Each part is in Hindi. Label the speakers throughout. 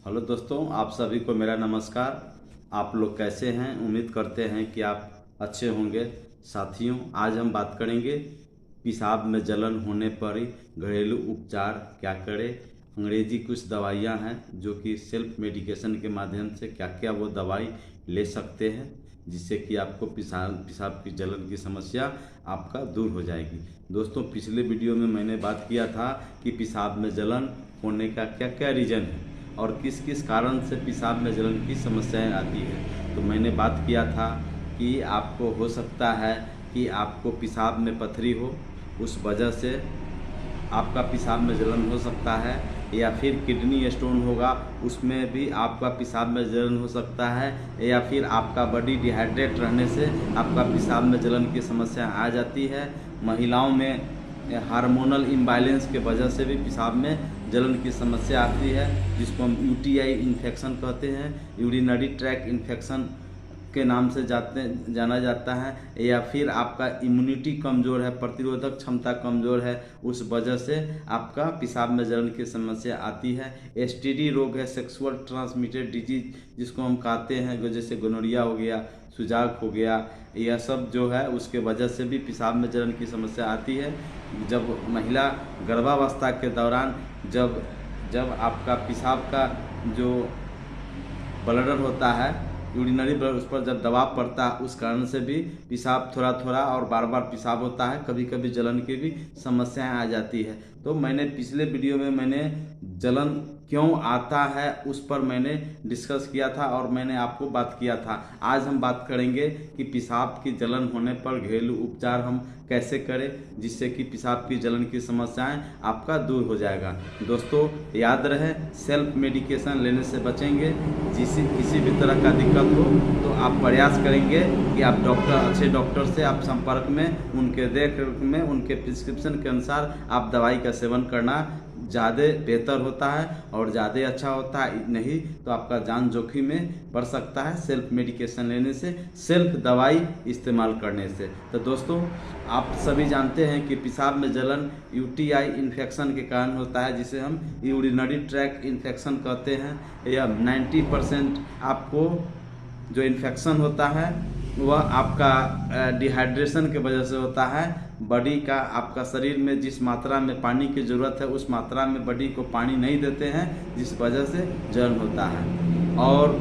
Speaker 1: हेलो दोस्तों, आप सभी को मेरा नमस्कार। आप लोग कैसे हैं? उम्मीद करते हैं कि आप अच्छे होंगे। साथियों, आज हम बात करेंगे पेशाब में जलन होने पर घरेलू उपचार क्या करें। अंग्रेजी कुछ दवाइयां हैं जो कि सेल्फ मेडिकेशन के माध्यम से क्या क्या वो दवाई ले सकते हैं, जिससे कि आपको पेशाब की जलन की समस्या आपका दूर हो जाएगी। दोस्तों, पिछले वीडियो में मैंने बात किया था कि पेशाब में जलन होने का क्या क्या रीज़न है और किस किस कारण से पेशाब में जलन की समस्याएं आती है। तो मैंने बात किया था कि आपको हो सकता है कि आपको पेशाब में पथरी हो, उस वजह से आपका पेशाब में जलन हो सकता है, या फिर किडनी स्टोन होगा, उसमें भी आपका पेशाब में जलन हो सकता है, या फिर आपका बॉडी डिहाइड्रेट रहने से आपका पेशाब में जलन की समस्या आ जाती है। महिलाओं में हार्मोनल इम्बैलेंस के वजह से भी पेशाब में जलन की समस्या आती है, जिसको हम यूटीआई इन्फेक्शन कहते हैं, यूरिनरी ट्रैक्ट इन्फेक्शन के नाम से जाना जाता है। या फिर आपका इम्यूनिटी कमज़ोर है, प्रतिरोधक क्षमता कमज़ोर है, उस वजह से आपका पेशाब में जलन की समस्या आती है। एसटीडी रोग है, सेक्सुअल ट्रांसमिटेड डिजीज जिसको हम कहते हैं, जैसे गोनोरिया हो गया, सुजाक हो गया, यह सब जो है उसके वजह से भी पेशाब में जलन की समस्या आती है। जब महिला गर्भावस्था के दौरान जब आपका पेशाब का जो ब्लडर होता है, यूरिनरी ब्लड, उस पर जब दबाव पड़ता है, उस कारण से भी पेशाब थोड़ा थोड़ा और बार बार पेशाब होता है, कभी कभी जलन की भी समस्याएं आ जाती है। तो मैंने पिछले वीडियो में जलन क्यों आता है उस पर मैंने डिस्कस किया था और मैंने आपको बात किया था। आज हम बात करेंगे कि पेशाब की जलन होने पर घरेलू उपचार हम कैसे करें, जिससे कि पेशाब की जलन की समस्याएं आपका दूर हो जाएगा। दोस्तों, याद रहे, सेल्फ मेडिकेशन लेने से बचेंगे। किसी भी तरह का दिक्कत हो तो आप प्रयास करेंगे कि आप अच्छे डॉक्टर से आप संपर्क में, उनके देख रेख में, उनके प्रिस्क्रिप्शन के अनुसार आप दवाई का सेवन करना ज़्यादा बेहतर होता है और ज़्यादा अच्छा होता है। नहीं तो आपका जान जोखिम में पड़ सकता है सेल्फ मेडिकेशन लेने से, सेल्फ दवाई इस्तेमाल करने से। तो दोस्तों, आप सभी जानते हैं कि पेशाब में जलन यूटीआई इन्फेक्शन के कारण होता है, जिसे हम यूरिनरी ट्रैक्ट इन्फेक्शन कहते हैं। या 90% आपको जो इन्फेक्शन होता है वह आपका डिहाइड्रेशन के वजह से होता है। बॉडी का, आपका शरीर में जिस मात्रा में पानी की ज़रूरत है उस मात्रा में बॉडी को पानी नहीं देते हैं, जिस वजह से जलन होता है। और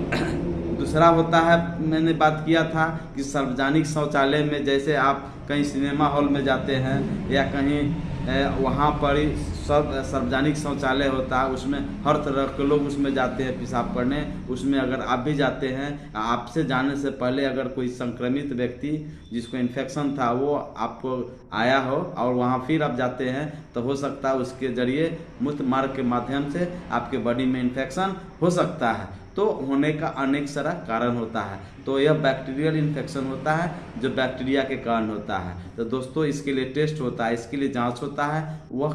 Speaker 1: दूसरा होता है, मैंने बात किया था कि सार्वजनिक शौचालय में, जैसे आप कहीं सिनेमा हॉल में जाते हैं या कहीं वहाँ पर ही सब सार्वजनिक शौचालय होता है, उसमें हर तरह के लोग उसमें जाते हैं पेशाब करने। उसमें अगर आप भी जाते हैं, आपसे जाने से पहले अगर कोई संक्रमित व्यक्ति जिसको इन्फेक्शन था वो आपको आया हो और वहाँ फिर आप जाते हैं, तो हो सकता है उसके जरिए मूत्र मार्ग के माध्यम से आपके बॉडी में इन्फेक्शन हो सकता है। तो होने का अनेक सारा कारण होता है। तो यह बैक्टीरियल इन्फेक्शन होता है जो बैक्टीरिया के कारण होता है। तो दोस्तों, इसके लिए टेस्ट होता है, इसके लिए जांच होता है, वह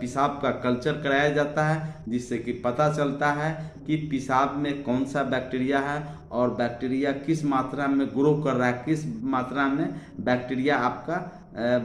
Speaker 1: पेशाब का कल्चर कराया जाता है, जिससे कि पता चलता है कि पेशाब में कौन सा बैक्टीरिया है और बैक्टीरिया किस मात्रा में ग्रो कर रहा है, किस मात्रा में बैक्टीरिया आपका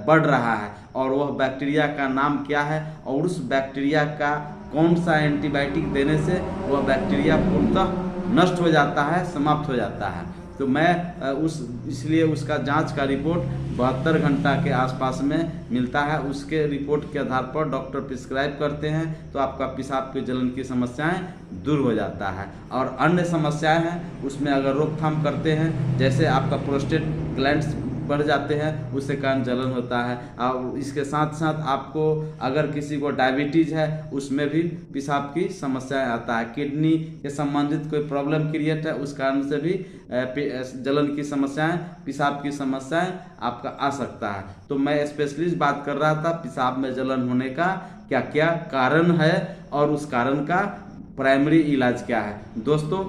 Speaker 1: बढ़ रहा है, और वह बैक्टीरिया का नाम क्या है, और उस बैक्टीरिया का कौन सा एंटीबायोटिक देने से वह बैक्टीरिया पूर्णतः नष्ट हो जाता है, समाप्त हो जाता है। तो मैं इसलिए उसका जांच का रिपोर्ट 72 घंटा के आसपास में मिलता है। उसके रिपोर्ट के आधार पर डॉक्टर प्रिस्क्राइब करते हैं, तो आपका पेशाब की जलन की समस्याएं दूर हो जाता है। और अन्य समस्याएं हैं, उसमें अगर रोकथाम करते हैं, जैसे आपका प्रोस्टेट ग्लैंड्स बढ़ जाते हैं, उससे कारण जलन होता है। और इसके साथ साथ आपको अगर किसी को डायबिटीज़ है, उसमें भी पेशाब की समस्या आता है। किडनी के संबंधित कोई प्रॉब्लम क्रिएट है, उस कारण से भी जलन की समस्याएं, पेशाब की समस्याएं आपका आ सकता है। तो मैं स्पेशलिस्ट बात कर रहा था पेशाब में जलन होने का क्या क्या कारण है और उस कारण का प्राइमरी इलाज क्या है। दोस्तों,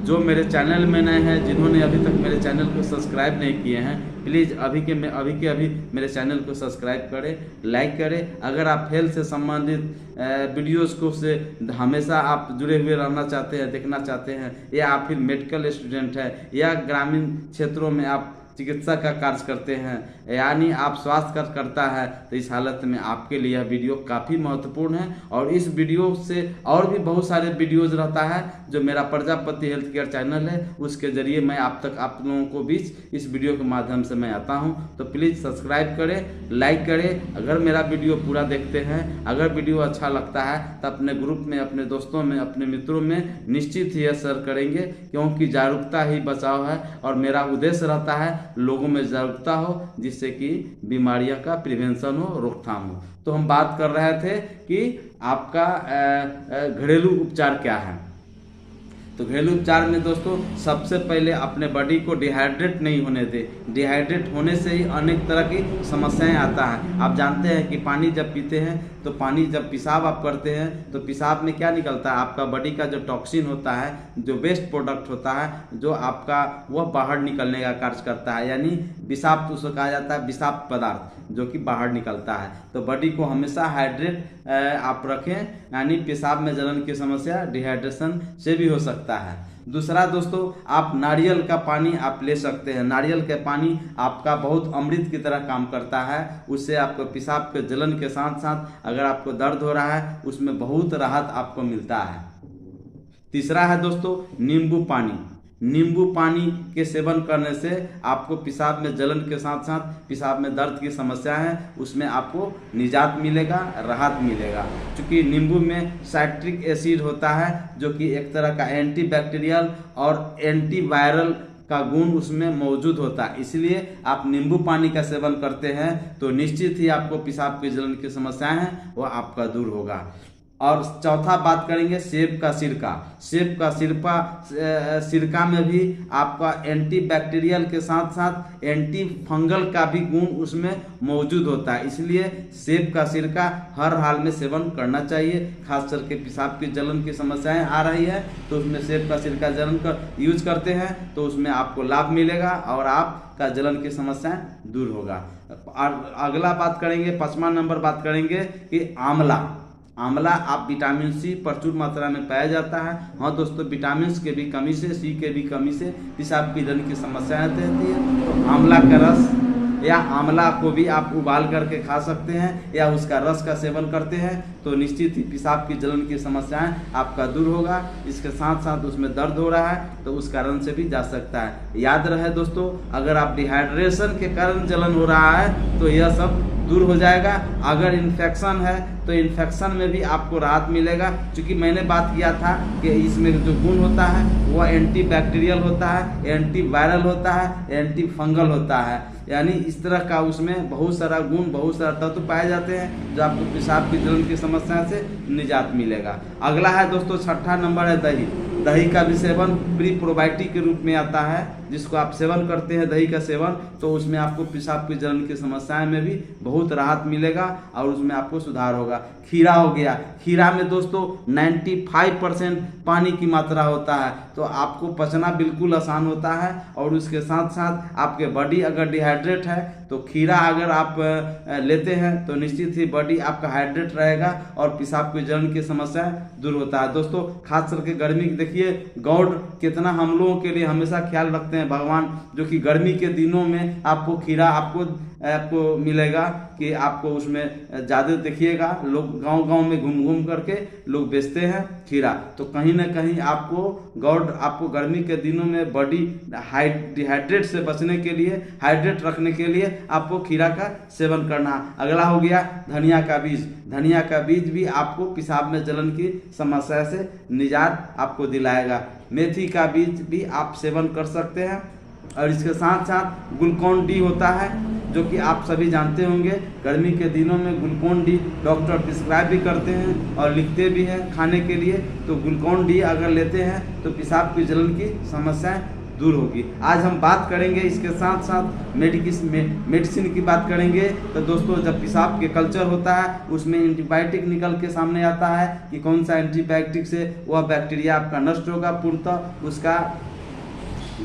Speaker 1: जो मेरे चैनल में नए हैं, जिन्होंने अभी तक मेरे चैनल को सब्सक्राइब नहीं किए हैं, प्लीज़ अभी के मेरे चैनल को सब्सक्राइब करें, लाइक करें। अगर आप हेल्थ से संबंधित वीडियोस को से हमेशा आप जुड़े हुए रहना चाहते हैं, देखना चाहते हैं, या आप फिर मेडिकल स्टूडेंट हैं या ग्रामीण क्षेत्रों में आप चिकित्सा का कार्य करते हैं, यानी आप स्वास्थ्य का करता है, तो इस हालत में आपके लिए यह वीडियो काफ़ी महत्वपूर्ण है। और इस वीडियो से और भी बहुत सारे वीडियोज रहता है जो मेरा प्रजापति हेल्थ केयर चैनल है, उसके जरिए मैं आप तक आप लोगों को बीच इस वीडियो के माध्यम से मैं आता हूं। तो प्लीज़ सब्सक्राइब करें, लाइक करें। अगर मेरा वीडियो पूरा देखते हैं, अगर वीडियो अच्छा लगता है तो अपने ग्रुप में, अपने दोस्तों में, अपने मित्रों में निश्चित ही शेयर करेंगे, क्योंकि जागरूकता ही बचाव है। और मेरा उद्देश्य रहता है लोगों में जागरूकता हो, जिससे कि बीमारियों का प्रिवेंशन हो, रोकथाम हो। तो हम बात कर रहे थे कि आपका घरेलू उपचार क्या है। तो घरेलू उपचार में दोस्तों सबसे पहले अपने बॉडी को डिहाइड्रेट नहीं होने दे। डिहाइड्रेट होने से ही अनेक तरह की समस्याएं आता है। आप जानते हैं कि पानी जब पीते हैं, तो पानी जब पेशाब आप करते हैं तो पेशाब में क्या निकलता है, आपका बॉडी का जो टॉक्सिन होता है, जो वेस्ट प्रोडक्ट होता है, जो आपका वह बाहर निकलने का कार्य करता है, यानी विषाक्त उसको कहा जाता है, विषाक्त पदार्थ जो कि बाहर निकलता है। तो बॉडी को हमेशा हाइड्रेट आप रखें, यानी पेशाब में जलन की समस्या डिहाइड्रेशन से भी हो सकता है। दूसरा दोस्तों, आप नारियल का पानी आप ले सकते हैं। नारियल का पानी आपका बहुत अमृत की तरह काम करता है। उससे आपको पेशाब के जलन के साथ साथ अगर आपको दर्द हो रहा है, उसमें बहुत राहत आपको मिलता है। तीसरा है दोस्तों नींबू पानी। नींबू पानी के सेवन करने से आपको पेशाब में जलन के साथ साथ पेशाब में दर्द की समस्या है, उसमें आपको निजात मिलेगा, राहत मिलेगा। क्योंकि नींबू में साइट्रिक एसिड होता है, जो कि एक तरह का एंटीबैक्टीरियल और एंटीवायरल का गुण उसमें मौजूद होता है। इसलिए आप नींबू पानी का सेवन करते हैं तो निश्चित ही आपको पेशाब की जलन की समस्याएं हैं वो आपका दूर होगा। और चौथा बात करेंगे सेब का सिरका। सेब का सिरका में भी आपका एंटी बैक्टीरियल के साथ साथ एंटी फंगल का भी गुण उसमें मौजूद होता है। इसलिए सेब का सिरका हर हाल में सेवन करना चाहिए। खास करके पेशाब की जलन की समस्याएं आ रही है तो उसमें सेब का सिरका जलन कर यूज करते हैं तो उसमें आपको लाभ मिलेगा और आपका जलन की समस्याएं दूर होगा। और अगला बात करेंगे, 5वां नंबर बात करेंगे कि आंवला। आंवला आप विटामिन सी प्रचुर मात्रा में पाया जाता है। हाँ दोस्तों, विटामिन के भी कमी से, सी के भी कमी से पेशाब की जलन की समस्याएं रहती है। तो आंवला का रस या आंवला को भी आप उबाल करके खा सकते हैं या उसका रस का सेवन करते हैं तो निश्चित ही पेशाब की जलन की समस्याएं आपका दूर होगा। इसके साथ साथ उसमें दर्द हो रहा है तो उस कारण से भी जा सकता है। याद रहे दोस्तों, अगर आप डिहाइड्रेशन के कारण जलन हो रहा है तो यह सब दूर हो जाएगा। अगर इन्फेक्शन है तो इन्फेक्शन में भी आपको राहत मिलेगा, क्योंकि मैंने बात किया था कि इसमें जो गुण होता है वह एंटी बैक्टीरियल होता है, एंटी वायरल होता है, एंटी फंगल होता है। यानी इस तरह का उसमें बहुत सारा गुण, बहुत सारा तत्व पाए जाते हैं जो आपको पेशाब की जलन की समस्या से निजात मिलेगा। अगला है दोस्तों 6ठा नंबर है दही। दही का भी सेवन प्री प्रोबायोटिक के रूप में आता है, जिसको आप सेवन करते हैं दही का सेवन, तो उसमें आपको पेशाब की जलन की समस्याएं में भी बहुत राहत मिलेगा और उसमें आपको सुधार होगा। खीरा हो गया। खीरा में दोस्तों 95% पानी की मात्रा होता है, तो आपको पचना बिल्कुल आसान होता है। और उसके साथ साथ आपके बॉडी अगर डिहाइड्रेट है तो खीरा अगर आप लेते हैं तो निश्चित ही बॉडी आपका हाइड्रेट रहेगा और पेशाब की जलन की समस्या दूर होता है। दोस्तों खास करके गर्मी देखिए, गॉड कितना हम लोगों के लिए हमेशा ख्याल रखते हैं भगवान, जो कि गर्मी के दिनों में आपको खीरा आपको मिलेगा कि आपको उसमें ज़्यादा देखिएगा लोग गांव-गांव में घूम करके लोग बेचते हैं खीरा। तो कहीं ना कहीं आपको गर्मी के दिनों में बॉडी डिहाइड्रेट से बचने के लिए, हाइड्रेट रखने के लिए आपको खीरा का सेवन करना। अगला हो गया धनिया का बीज। धनिया का बीज भी आपको पेशाब में जलन की समस्या से निजात आपको दिलाएगा। मेथी का बीज भी आप सेवन कर सकते हैं। और इसके साथ साथ ग्लूकोन डी होता है, जो कि आप सभी जानते होंगे। गर्मी के दिनों में ग्लूकोन डी डॉक्टर प्रिस्क्राइब भी करते हैं और लिखते भी हैं खाने के लिए। तो ग्लूकोन डी अगर लेते हैं तो पेशाब की जलन की समस्याएं दूर होगी। आज हम बात करेंगे इसके साथ साथ मेडिसिन की बात करेंगे। तो दोस्तों जब पेशाब के कल्चर होता है उसमें एंटीबायोटिक निकल के सामने आता है कि कौन सा एंटीबायोटिक से वह बैक्टीरिया आपका नष्ट होगा, पूर्णतः उसका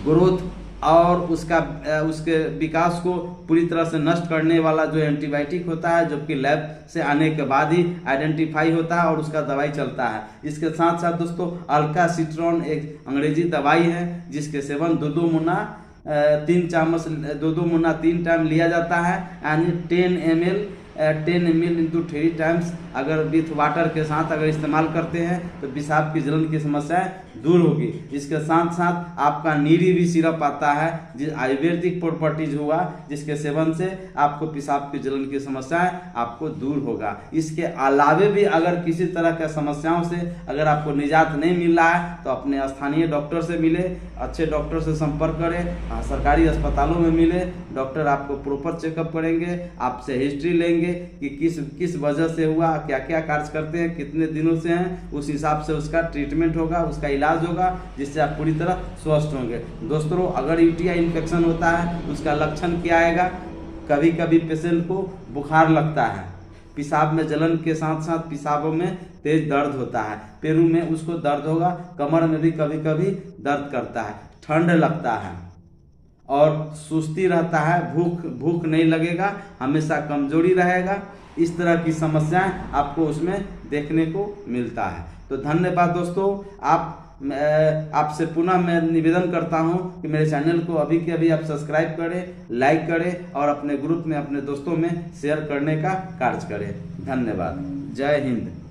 Speaker 1: ग्रोथ और उसके विकास को पूरी तरह से नष्ट करने वाला जो एंटीबायोटिक होता है, जो कि लैब से आने के बाद ही आइडेंटिफाई होता है और उसका दवाई चलता है। इसके साथ साथ दोस्तों अल्कासिट्रॉन एक अंग्रेजी दवाई है जिसके सेवन 2 मुना 3 चम्मच 2 मुन्ना 3 टाइम लिया जाता है, यानी 10 ml इंटू 3 टाइम्स अगर विथ वाटर के साथ अगर इस्तेमाल करते हैं तो पेशाब की जलन की समस्याएं दूर होगी। इसके साथ साथ आपका नीरी भी सिरप आता है, जिस आयुर्वेदिक प्रॉपर्टीज हुआ, जिसके सेवन से आपको पेशाब की जलन की समस्याएं आपको दूर होगा। इसके अलावे भी अगर किसी तरह के समस्याओं से अगर आपको निजात नहीं मिल रहा है तो अपने स्थानीय डॉक्टर से मिले, अच्छे डॉक्टर से संपर्क करें, सरकारी अस्पतालों में मिले। डॉक्टर आपको प्रॉपर चेकअप करेंगे, आपसे हिस्ट्री लेंगे कि किस वजह से हुआ, क्या क्या कार्य करते हैं, कितने दिनों से हैं, उस हिसाब से उसका ट्रीटमेंट होगा, उसका इलाज होगा, जिससे आप पूरी तरह स्वस्थ होंगे। दोस्तों, अगर यूटीआई इन्फेक्शन होता है उसका लक्षण क्या आएगा? कभी कभी पेशेंट को बुखार लगता है, पेशाब में जलन के साथ साथ पेशाबों में तेज दर्द होता है, पैरों में उसको दर्द होगा, कमर में भी कभी कभी दर्द करता है, ठंड लगता है और सुस्ती रहता है, भूख नहीं लगेगा, हमेशा कमजोरी रहेगा। इस तरह की समस्याएं आपको उसमें देखने को मिलता है। तो धन्यवाद दोस्तों। आपसे पुनः मैं निवेदन करता हूं कि मेरे चैनल को अभी के अभी आप सब्सक्राइब करें, लाइक करें और अपने ग्रुप में अपने दोस्तों में शेयर करने का कार्य करें। धन्यवाद। जय हिंद।